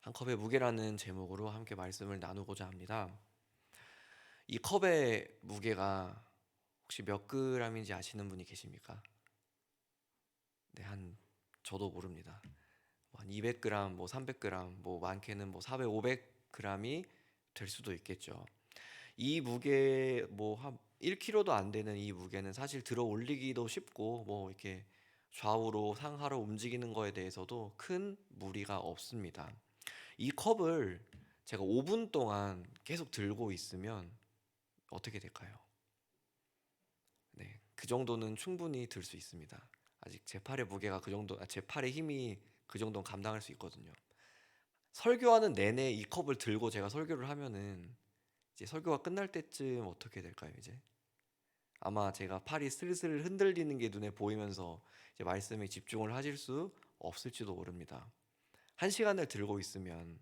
한 컵의 무게라는 제목으로 함께 말씀을 나누고자 합니다. 이 컵의 무게가 혹시 몇 g인지 아시는 분이 계십니까? 네, 저도 모릅니다. 한 200g, 뭐 300g, 뭐 많게는 뭐 400, 500g이 될 수도 있겠죠. 이 무게 한 1kg도 안 되는 이 무게는 사실 들어 올리기도 쉽고 뭐 이렇게 좌우로 상하로 움직이는 거에 대해서도 큰 무리가 없습니다. 이 컵을 제가 5분 동안 계속 들고 있으면 어떻게 될까요? 네, 그 정도는 충분히 들 수 있습니다. 아직 제 팔의 무게가 그 정도, 제 팔의 힘이 그 정도는 감당할 수 있거든요. 설교하는 내내 이 컵을 들고 제가 설교를 하면은 이제 설교가 끝날 때쯤 어떻게 될까요, 이제? 아마 제가 팔이 슬슬 흔들리는 게 눈에 보이면서 이제 말씀에 집중을 하실 수 없을지도 모릅니다. 1시간을 들고 있으면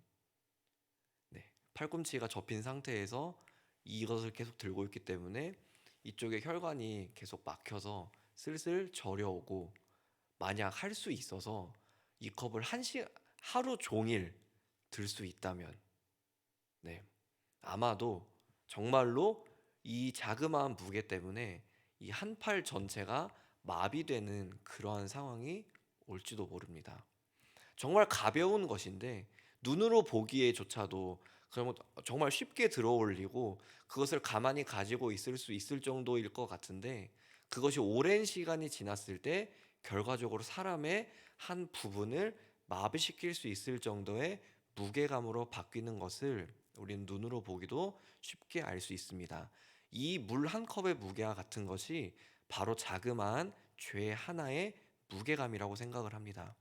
네, 팔꿈치가 접힌 상태에서 이것을 계속 들고 있기 때문에 이쪽에 혈관이 계속 막혀서 슬슬 저려오고, 만약 할 수 있어서 이 컵을 하루 종일 들 수 있다면 네, 아마도 정말로 이 자그마한 무게 때문에 이 한 팔 전체가 마비되는 그러한 상황이 올지도 모릅니다. 정말 가벼운 것인데 눈으로 보기에조차도 그러면 정말 쉽게 들어올리고 그것을 가만히 가지고 있을 수 있을 정도일 것 같은데, 그것이 오랜 시간이 지났을 때 결과적으로 사람의 한 부분을 마비시킬 수 있을 정도의 무게감으로 바뀌는 것을 우리는 눈으로 보기도 쉽게 알 수 있습니다. 이 물 한 컵의 무게와 같은 것이 바로 자그마한 죄 하나의 무게감이라고 생각을 합니다.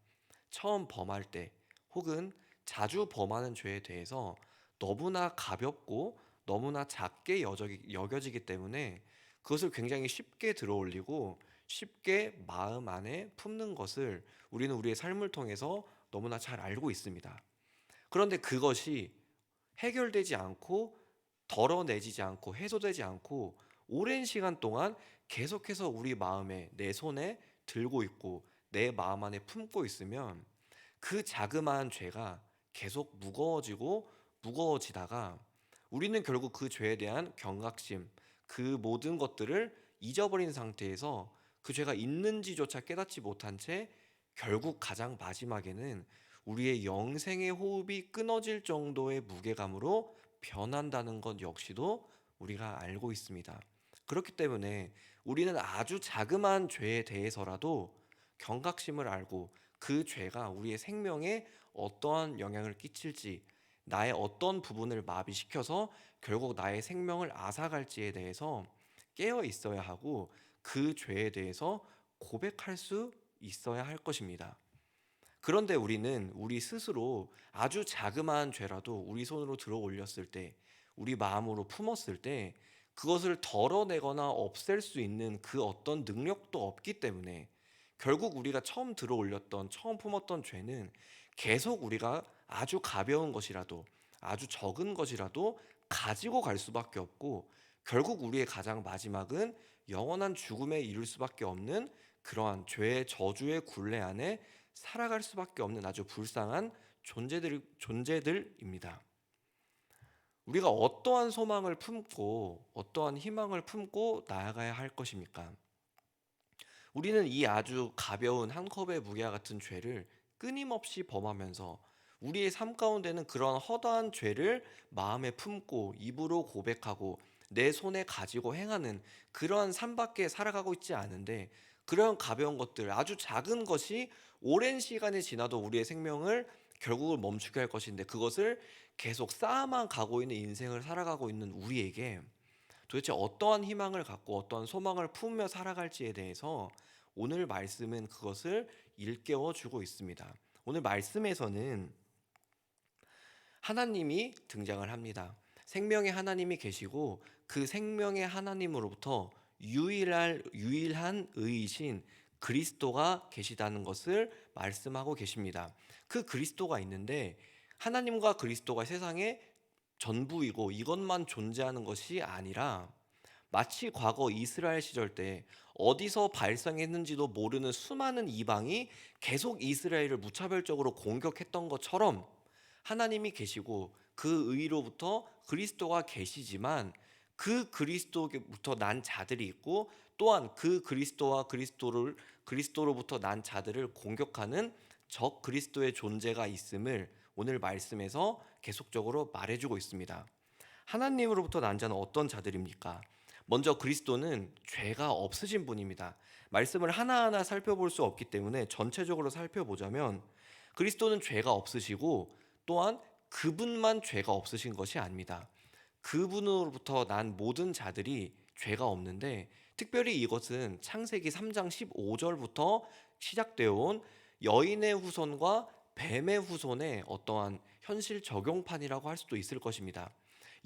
처음 범할 때 혹은 자주 범하는 죄에 대해서 너무나 가볍고 너무나 작게 여겨지기 때문에 그것을 굉장히 쉽게 들어올리고 쉽게 마음 안에 품는 것을 우리는 우리의 삶을 통해서 너무나 잘 알고 있습니다. 그런데 그것이 해결되지 않고 덜어내지지 않고 해소되지 않고 오랜 시간 동안 계속해서 우리 마음에, 내 손에 들고 있고 내 마음 안에 품고 있으면 그 자그마한 죄가 계속 무거워지고 무거워지다가 우리는 결국 그 죄에 대한 경각심, 그 모든 것들을 잊어버린 상태에서 그 죄가 있는지조차 깨닫지 못한 채 결국 가장 마지막에는 우리의 영생의 호흡이 끊어질 정도의 무게감으로 변한다는 것 역시도 우리가 알고 있습니다. 그렇기 때문에 우리는 아주 자그마한 죄에 대해서라도 경각심을 알고 그 죄가 우리의 생명에 어떠한 영향을 끼칠지, 나의 어떤 부분을 마비시켜서 결국 나의 생명을 앗아갈지에 대해서 깨어 있어야 하고 그 죄에 대해서 고백할 수 있어야 할 것입니다. 그런데 우리는 우리 스스로 아주 자그마한 죄라도 우리 손으로 들어 올렸을 때, 우리 마음으로 품었을 때 그것을 덜어내거나 없앨 수 있는 그 어떤 능력도 없기 때문에 결국 우리가 처음 들어 올렸던, 처음 품었던 죄는 계속 우리가 아주 가벼운 것이라도, 아주 적은 것이라도 가지고 갈 수밖에 없고, 결국 우리의 가장 마지막은 영원한 죽음에 이를 수밖에 없는 그러한 죄의 저주의 굴레 안에 살아갈 수밖에 없는 아주 불쌍한 존재들입니다. 우리가 어떠한 소망을 품고 어떠한 희망을 품고 나아가야 할 것입니까? 우리는 이 아주 가벼운 한 컵의 무게와 같은 죄를 끊임없이 범하면서 우리의 삶 가운데는 그런 허다한 죄를 마음에 품고 입으로 고백하고 내 손에 가지고 행하는 그러한 삶밖에 살아가고 있지 않은데, 그런 가벼운 것들, 아주 작은 것이 오랜 시간이 지나도 우리의 생명을 결국은 멈추게 할 것인데, 그것을 계속 쌓아만 가고 있는 인생을 살아가고 있는 우리에게 도대체 어떠한 희망을 갖고 어떠한 소망을 품으며 살아갈지에 대해서 오늘 말씀은 그것을 일깨워 주고 있습니다. 오늘 말씀에서는 하나님이 등장을 합니다. 생명의 하나님이 계시고 그 생명의 하나님으로부터 유일한 의이신 그리스도가 계시다는 것을 말씀하고 계십니다. 그 그리스도가 있는데, 하나님과 그리스도가 세상에 전부이고 이것만 존재하는 것이 아니라 마치 과거 이스라엘 시절 때 어디서 발생했는지도 모르는 수많은 이방이 계속 이스라엘을 무차별적으로 공격했던 것처럼 하나님이 계시고 그 의로부터 그리스도가 계시지만 그 그리스도로부터 난 자들이 있고 또한 그 그리스도로부터 난 자들을 공격하는 적 그리스도의 존재가 있음을 오늘 말씀에서 계속적으로 말해주고 있습니다. 하나님으로부터 난 자는 어떤 자들입니까? 먼저 그리스도는 죄가 없으신 분입니다. 말씀을 하나하나 살펴볼 수 없기 때문에 전체적으로 살펴보자면 그리스도는 죄가 없으시고 또한 그분만 죄가 없으신 것이 아닙니다. 그분으로부터 난 모든 자들이 죄가 없는데 특별히 이것은 창세기 3장 15절부터 시작되어 온 여인의 후손과 뱀의 후손의 어떠한 현실 적용판이라고 할 수도 있을 것입니다.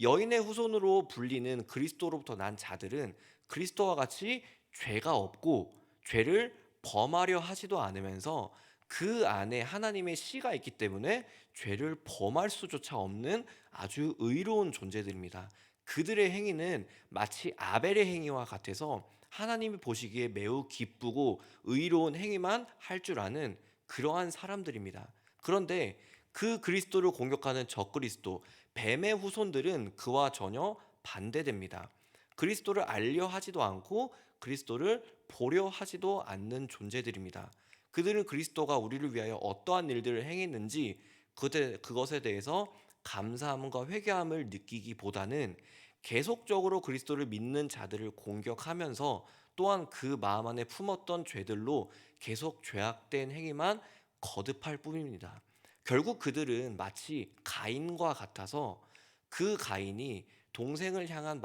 여인의 후손으로 불리는 그리스도로부터 난 자들은 그리스도와 같이 죄가 없고 죄를 범하려 하지도 않으면서 그 안에 하나님의 씨가 있기 때문에 죄를 범할 수조차 없는 아주 의로운 존재들입니다. 그들의 행위는 마치 아벨의 행위와 같아서 하나님이 보시기에 매우 기쁘고 의로운 행위만 할 줄 아는 그러한 사람들입니다. 그런데 그 그리스도를 공격하는 적그리스도 뱀의 후손들은 그와 전혀 반대됩니다. 그리스도를 알려 하지도 않고 그리스도를 보려 하지도 않는 존재들입니다. 그들은 그리스도가 우리를 위하여 어떠한 일들을 행했는지 그것에 대해서 감사함과 회개함을 느끼기보다는 계속적으로 그리스도를 믿는 자들을 공격하면서 또한 그 마음 안에 품었던 죄들로 계속 죄악된 행위만 거듭할 뿐입니다. 결국 그들은 마치 가인과 같아서 그 가인이 동생을 향한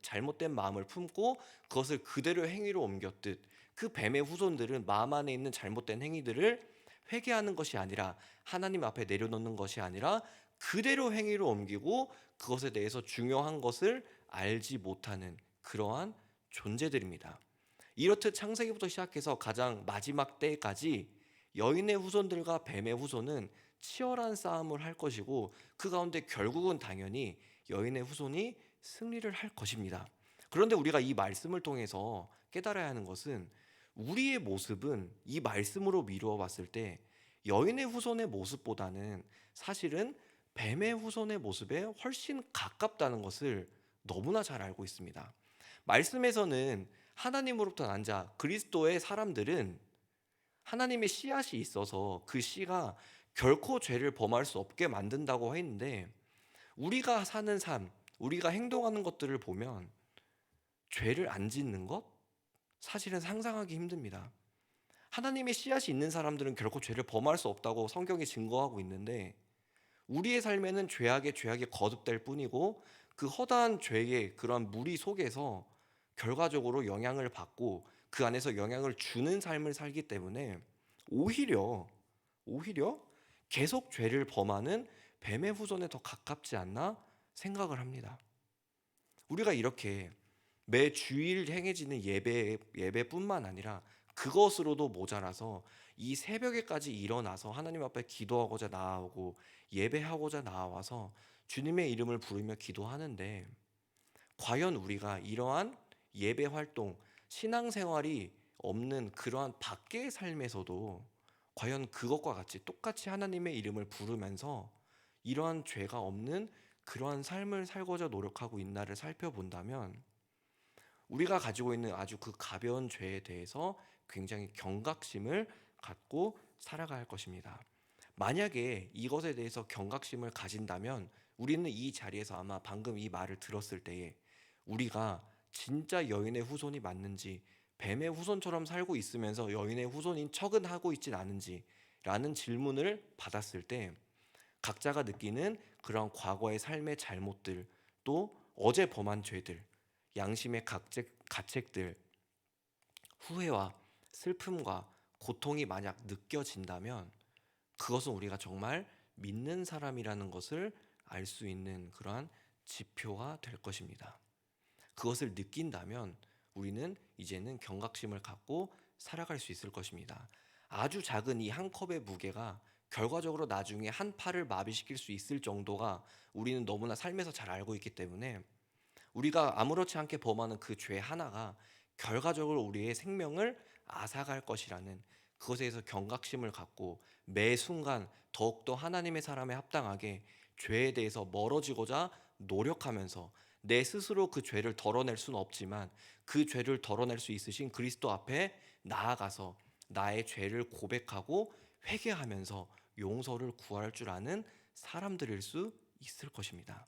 잘못된 마음을 품고 그것을 그대로 행위로 옮겼듯 그 뱀의 후손들은 마음 안에 있는 잘못된 행위들을 회개하는 것이 아니라 하나님 앞에 내려놓는 것이 아니라 그대로 행위로 옮기고 그것에 대해서 중요한 것을 알지 못하는 그러한 존재들입니다. 이렇듯 창세기부터 시작해서 가장 마지막 때까지 여인의 후손들과 뱀의 후손은 치열한 싸움을 할 것이고 그 가운데 결국은 당연히 여인의 후손이 승리를 할 것입니다. 그런데 우리가 이 말씀을 통해서 깨달아야 하는 것은 우리의 모습은 이 말씀으로 미루어 봤을 때 여인의 후손의 모습보다는 사실은 뱀의 후손의 모습에 훨씬 가깝다는 것을 너무나 잘 알고 있습니다. 말씀에서는 하나님으로부터 난 자 그리스도의 사람들은 하나님의 씨앗이 있어서 그 씨가 결코 죄를 범할 수 없게 만든다고 했는데 우리가 사는 삶, 우리가 행동하는 것들을 보면 죄를 안 짓는 것? 사실은 상상하기 힘듭니다. 하나님의 씨앗이 있는 사람들은 결코 죄를 범할 수 없다고 성경이 증거하고 있는데 우리의 삶에는 죄악에 거듭될 뿐이고 그 허다한 죄의 그런 무리 속에서 결과적으로 영향을 받고 그 안에서 영향을 주는 삶을 살기 때문에 오히려 계속 죄를 범하는 뱀의 후손에 더 가깝지 않나 생각을 합니다. 우리가 이렇게 매 주일 행해지는 예배뿐만 아니라 그것으로도 모자라서 이 새벽에까지 일어나서 하나님 앞에 기도하고자 나아오고 예배하고자 나와서 주님의 이름을 부르며 기도하는데 과연 우리가 이러한 예배 활동, 신앙생활이 없는 그러한 밖의 삶에서도 과연 그것과 같이 똑같이 하나님의 이름을 부르면서 이러한 죄가 없는 그러한 삶을 살고자 노력하고 있나를 살펴본다면 우리가 가지고 있는 아주 그 가벼운 죄에 대해서 굉장히 경각심을 갖고 살아갈 가 것입니다. 만약에 이것에 대해서 경각심을 가진다면 우리는 이 자리에서 아마 방금 이 말을 들었을 때에 우리가 진짜 여인의 후손이 맞는지 뱀의 후손처럼 살고 있으면서 여인의 후손인 척은 하고 있진 않은지 라는 질문을 받았을 때 각자가 느끼는 그런 과거의 삶의 잘못들 또 어제 범한 죄들 양심의 가책들 후회와 슬픔과 고통이 만약 느껴진다면 그것은 우리가 정말 믿는 사람이라는 것을 알 수 있는 그러한 지표가 될 것입니다. 그것을 느낀다면 우리는 이제는 경각심을 갖고 살아갈 수 있을 것입니다. 아주 작은 이 한 컵의 무게가 결과적으로 나중에 한 팔을 마비시킬 수 있을 정도가 우리는 너무나 삶에서 잘 알고 있기 때문에 우리가 아무렇지 않게 범하는 그 죄 하나가 결과적으로 우리의 생명을 앗아갈 것이라는 그것에 대해서 경각심을 갖고 매 순간 더욱더 하나님의 사람에 합당하게 죄에 대해서 멀어지고자 노력하면서 내 스스로 그 죄를 덜어낼 수는 없지만 그 죄를 덜어낼 수 있으신 그리스도 앞에 나아가서 나의 죄를 고백하고 회개하면서 용서를 구할 줄 아는 사람들일 수 있을 것입니다.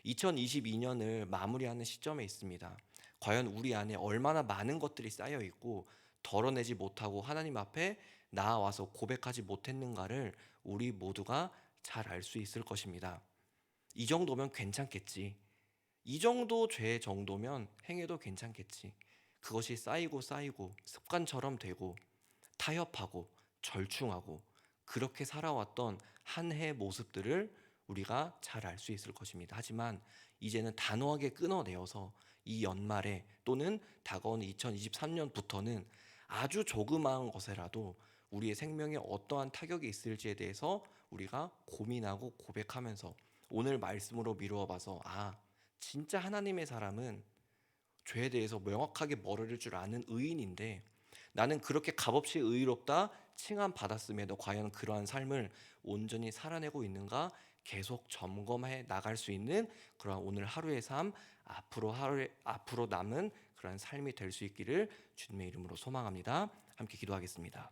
2022년을 마무리하는 시점에 있습니다. 과연 우리 안에 얼마나 많은 것들이 쌓여 있고 덜어내지 못하고 하나님 앞에 나아와서 고백하지 못했는가를 우리 모두가 잘 알 수 있을 것입니다. 이 정도면 괜찮겠지. 이 정도 죄 정도면 행해도 괜찮겠지. 그것이 쌓이고 쌓이고 습관처럼 되고 타협하고 절충하고 그렇게 살아왔던 한 해의 모습들을 우리가 잘 알 수 있을 것입니다. 하지만 이제는 단호하게 끊어내어서 이 연말에 또는 다가오는 2023년부터는 아주 조그마한 것에라도 우리의 생명에 어떠한 타격이 있을지에 대해서 우리가 고민하고 고백하면서 오늘 말씀으로 미루어 봐서 진짜 하나님의 사람은 죄에 대해서 명확하게 멀어질 줄 아는 의인인데 나는 그렇게 값없이 의롭다 칭함 받았음에도 과연 그러한 삶을 온전히 살아내고 있는가 계속 점검해 나갈 수 있는 그러한 오늘 하루의 삶 앞으로 남은 그러한 삶이 될 수 있기를 주님의 이름으로 소망합니다. 함께 기도하겠습니다.